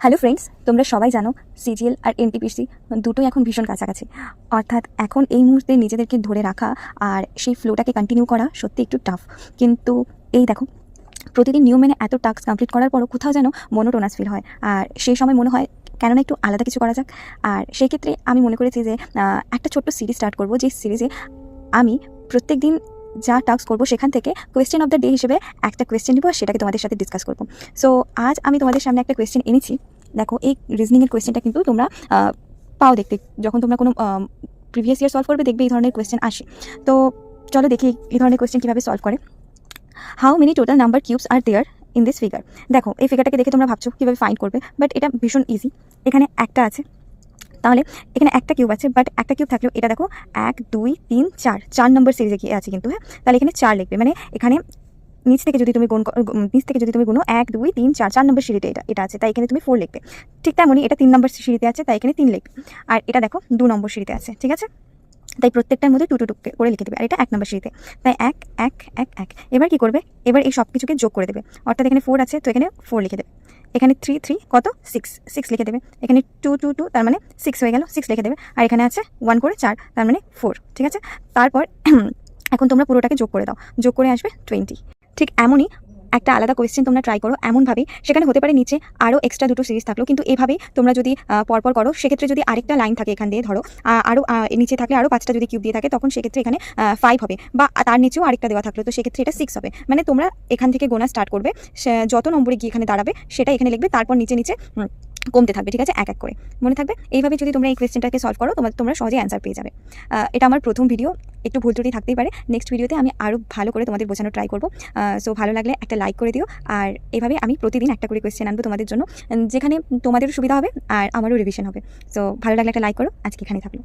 Hello friends, তোমরা সবাই জানো সিজিএল আর এনটিপিসি দুটোই এখন ভীষণ কাছাকাছি। অর্থাৎ এখন এই মুহূর্তে নিজেদেরকে ধরে রাখা আর সেই ফ্লোটাকে কন্টিনিউ করা সত্যি একটু টাফ। কিন্তু এই দেখো, প্রতিদিন নিয়ম মেনে এত টাস্ক কমপ্লিট করার পরও কোথাও যেন মনোটোনাস ফিল হয়। আর সেই সময় মনে হয় কেননা একটু আলাদা কিছু করা যাক। আর সেই ক্ষেত্রে আমি মনে করেছি যে একটা ছোট্ট সিরিজ স্টার্ট করব, যে সিরিজে আমি প্রত্যেক দিন যা টাস্ক করবো সেখান থেকে কোয়েশ্চেন অফ দ্য ডে হিসেবে একটা কোয়েশ্চেন নিব আর সেটাকে তোমাদের সাথে ডিসকাস করবো। সো আজ আমি তোমাদের সামনে একটা কোয়েশ্চেন এনেছি। দেখো, এই রিজনিংয়ের কোয়েশ্চেনটা কিন্তু তোমরা পাও দেখতে, যখন তোমরা কোনো প্রিভিয়াস ইয়ার সলভ করবে দেখবে এই ধরনের কোয়েশ্চেন আসে। তো চলো দেখি এই ধরনের কোয়েশ্চেন কীভাবে সলভ করে। How many total number cubes are there in this figure. দেখো, এই ফিগারটাকে দেখে তোমরা ভাবছো কীভাবে ফাইন্ড করবে, বাট এটা ভীষণ ইজি। এখানে একটা আছে, তাহলে এখানে একটা কিউব আছে, বাট একটা কিউব থাকলেও এটা দেখো 1 2 3 4 4 নম্বর সিরিজে কি আছে কিন্তু। হ্যাঁ, তাহলে এখানে 4 লিখবে, মানে এখানে নিচ থেকে যদি তুমি গুনো 1 2 3 4 4 নম্বর সিঁড়িতে এটা আছে, তাই এখানে তুমি 4 লিখবে। ঠিক তেমনই এটা 3 নম্বর সিঁড়িতে আছে, তাই এখানে 3 লিখবে। আর এটা দেখো 2 নম্বর সিঁড়িতে আছে, ঠিক আছে, তাই প্রত্যেকটার মধ্যে 2 2 2 করে লিখে দেবে। আর এটা 1 নম্বর সিঁড়িতে, তাই 1 1 1 1। এবার কি করবে, এবার এই সব কিছুকে যোগ করে দেবে। অর্থাৎ এখানে 4 আছে, তো এখানে 4 লিখে দেবে। এখানে 3 3 কত 6 6 লিখে দেবে। এখানে 2 2 2 তার মানে 6 হয়ে গেল, 6 লিখে দেবে। আর এখানে আছে 1 করে 4 তার মানে 4, ঠিক আছে। তারপর এখন তোমরা পুরোটাকে যোগ করে দাও, যোগ করে আসবে 20। ঠিক এমনই একটা আলাদা কোয়েশ্চেন তোমরা ট্রাই করো এমনভাবেই, সেখানে হতে পারে নিচে আরও এক্সট্রা দুটো সিরিজ থাকলো, কিন্তু এভাবেই তোমরা যদি পরপর করো সেক্ষেত্রে যদি আরেকটা লাইন থাকে এখান দিয়ে, ধরো আরও নিচে থাকলে আরও 5টা যদি কিউব দিয়ে থাকে তখন সেক্ষেত্রে এখানে 5 হবে, বা তার নিচেও আরেকটা দেওয়া থাকলো তো সেক্ষেত্রে এটা 6 হবে। মানে তোমরা এখান থেকে গোনা স্টার্ট করবে, যত নম্বরে গিয়ে এখানে দাঁড়াবে সেটা এখানে লিখবে, তারপর নিচে নিচে কমতে থাকবে, ঠিক আছে, এক এক করে মনে থাকবে। এইভাবে যদি তোমরা এই কোয়েশ্চেনটাকে সলভ করো তোমরা সহজে অ্যান্সার পেয়ে যাবে। এটা আমার প্রথম ভিডিও, একটু ভুল ত্রুটি থাকতেই পারে। নেক্সট ভিডিওতে আমি আরও ভালো করে তোমাদের বোঝানো ট্রাই করবো। সো ভালো লাগলে একটা লাইক করে দিও। আর এভাবে আমি প্রতিদিন একটা করে কোয়েশ্চেন আনবো তোমাদের জন্য, যেখানে তোমাদেরও সুবিধা হবে আর আমারও রিভিশন হবে। সো ভালো লাগলে একটা লাইক করো। আজকে এখানেই থাকলো।